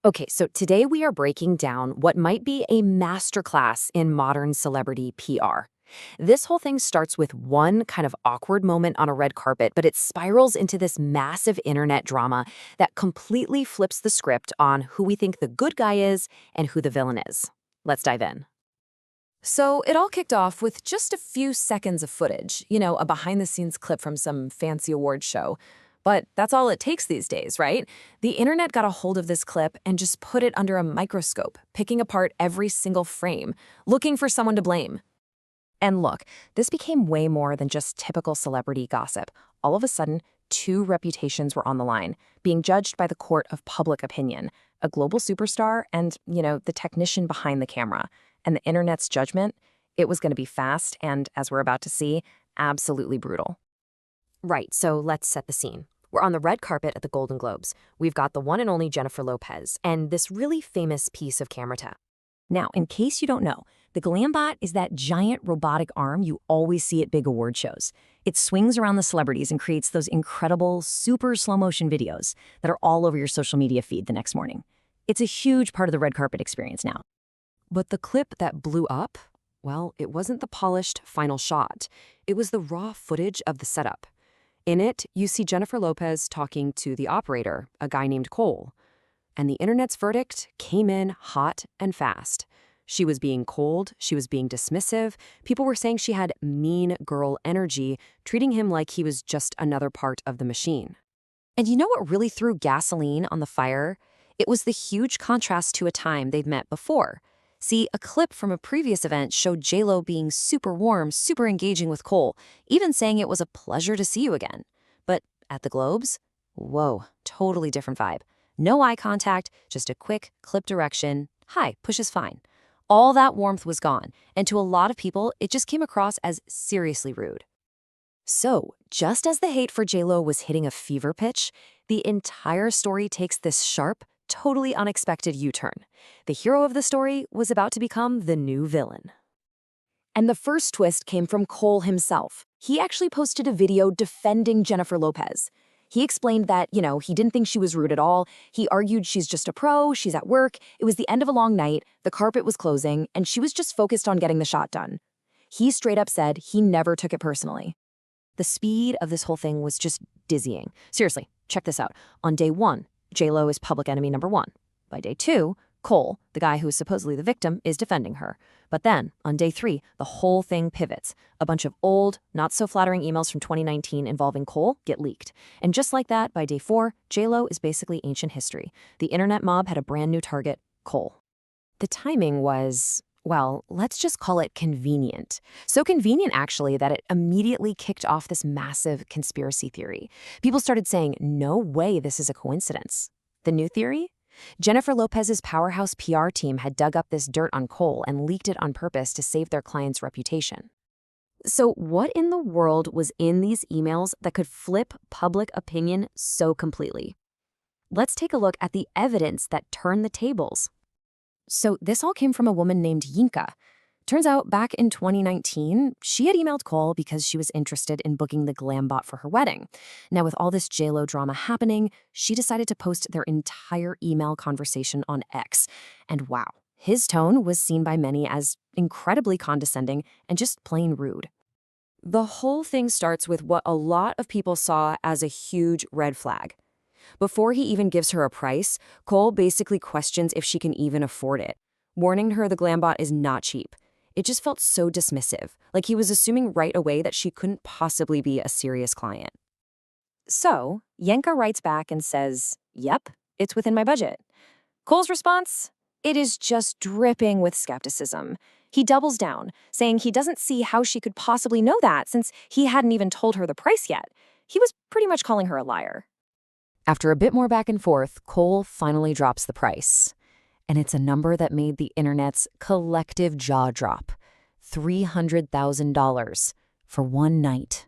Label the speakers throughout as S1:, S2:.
S1: Okay, so today we are breaking down what might be a masterclass in modern celebrity PR. This whole thing starts with one kind of awkward moment on a red carpet, but it spirals into this massive internet drama that completely flips the script on who we think the good guy is and who the villain is. Let's dive in. So it all kicked off with just a few seconds of footage, a behind-the-scenes clip from some fancy awards show. But that's all it takes these days, right? The internet got a hold of this clip and just put it under a microscope, picking apart every single frame, looking for someone to blame. And look, this became way more than just typical celebrity gossip. All of a sudden, two reputations were on the line, being judged by the court of public opinion, a global superstar and, the technician behind the camera. And the internet's judgment, it was going to be fast and, as we're about to see, absolutely brutal. Right, so let's set the scene. We're on the red carpet at the Golden Globes. We've got the one and only Jennifer Lopez and this really famous piece of camera tech.
S2: Now, in case you don't know, the Glambot is that giant robotic arm you always see at big award shows. It swings around the celebrities and creates those incredible, super slow-motion videos that are all over your social media feed the next morning. It's a huge part of the red carpet experience now.
S1: But the clip that blew up, well, it wasn't the polished final shot. It was the raw footage of the setup. In it, you see Jennifer Lopez talking to the operator, a guy named Cole. And the internet's verdict came in hot and fast. She was being cold, she was being dismissive. People were saying she had mean girl energy, treating him like he was just another part of the machine. And you know what really threw gasoline on the fire? It was the huge contrast to a time they'd met before. See, a clip from a previous event showed JLO being super warm, super engaging with Cole, even saying it was a pleasure to see you again. But at the Globes? Whoa, totally different vibe. No eye contact, just a quick clip direction. Hi, push is fine. All that warmth was gone, and to a lot of people, it just came across as seriously rude. So, just as the hate for JLO was hitting a fever pitch, the entire story takes this sharp, totally unexpected U-turn. The hero of the story was about to become the new villain. And the first twist came from Cole himself. He actually posted a video defending Jennifer Lopez. He explained that, he didn't think she was rude at all. He argued she's just a pro, she's at work. It was the end of a long night, the carpet was closing, and she was just focused on getting the shot done. He straight up said he never took it personally. The speed of this whole thing was just dizzying. Seriously, check this out. On day 1, JLO is public enemy number 1. By day 2, Cole, the guy who is supposedly the victim, is defending her. But then, on day 3, the whole thing pivots. A bunch of old, not-so-flattering emails from 2019 involving Cole get leaked. And just like that, by day 4, JLO is basically ancient history. The internet mob had a brand new target, Cole. The timing was, well, let's just call it convenient. So convenient, actually, that it immediately kicked off this massive conspiracy theory. People started saying, no way this is a coincidence. The new theory? Jennifer Lopez's powerhouse PR team had dug up this dirt on Cole and leaked it on purpose to save their client's reputation. So what in the world was in these emails that could flip public opinion so completely? Let's take a look at the evidence that turned the tables. So this all came from a woman named Yinka. Turns out back in 2019, she had emailed Cole because she was interested in booking the Glambot for her wedding. Now, with all this JLO drama happening, she decided to post their entire email conversation on X. And wow, his tone was seen by many as incredibly condescending and just plain rude. The whole thing starts with what a lot of people saw as a huge red flag. Before he even gives her a price, Cole basically questions if she can even afford it, warning her the Glambot is not cheap. It just felt so dismissive, like he was assuming right away that she couldn't possibly be a serious client. So, Yenka writes back and says, yep, it's within my budget. Cole's response? It is just dripping with skepticism. He doubles down, saying he doesn't see how she could possibly know that since he hadn't even told her the price yet. He was pretty much calling her a liar. After a bit more back and forth, Cole finally drops the price. And it's a number that made the internet's collective jaw drop. $300,000 for one night.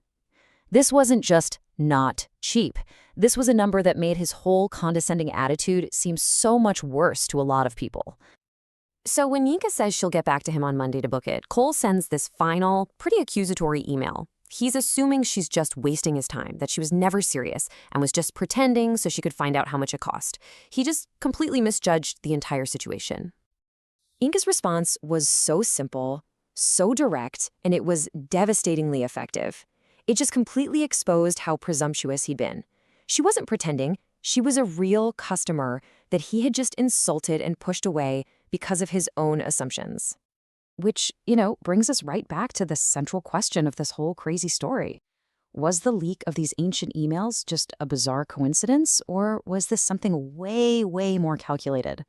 S1: This wasn't just not cheap. This was a number that made his whole condescending attitude seem so much worse to a lot of people. So when Yinka says she'll get back to him on Monday to book it, Cole sends this final, pretty accusatory email. He's assuming she's just wasting his time, that she was never serious and was just pretending so she could find out how much it cost. He just completely misjudged the entire situation. Inga's response was so simple, so direct, and it was devastatingly effective. It just completely exposed how presumptuous he'd been. She wasn't pretending. She was a real customer that he had just insulted and pushed away because of his own assumptions. Which, brings us right back to the central question of this whole crazy story. Was the leak of these ancient emails just a bizarre coincidence, or was this something way, way more calculated?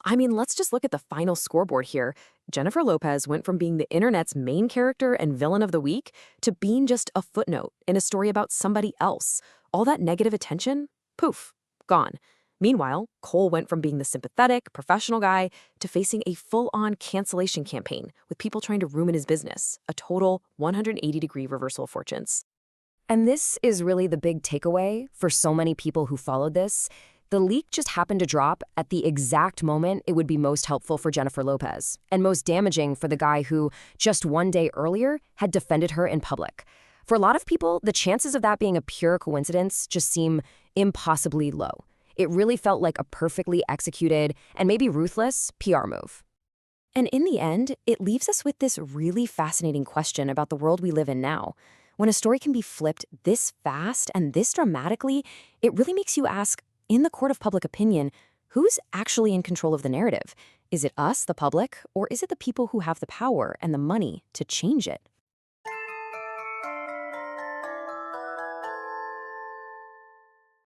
S1: I mean, let's just look at the final scoreboard here. Jennifer Lopez went from being the internet's main character and villain of the week to being just a footnote in a story about somebody else. All that negative attention, poof, gone. Meanwhile, Cole went from being the sympathetic, professional guy to facing a full-on cancellation campaign with people trying to ruin his business, a total 180-degree reversal of fortunes. And this is really the big takeaway for so many people who followed this. The leak just happened to drop at the exact moment it would be most helpful for Jennifer Lopez, and most damaging for the guy who, just one day earlier, had defended her in public. For a lot of people, the chances of that being a pure coincidence just seem impossibly low. It really felt like a perfectly executed and maybe ruthless PR move. And in the end, it leaves us with this really fascinating question about the world we live in now. When a story can be flipped this fast and this dramatically, it really makes you ask, in the court of public opinion, who's actually in control of the narrative? Is it us, the public, or is it the people who have the power and the money to change it?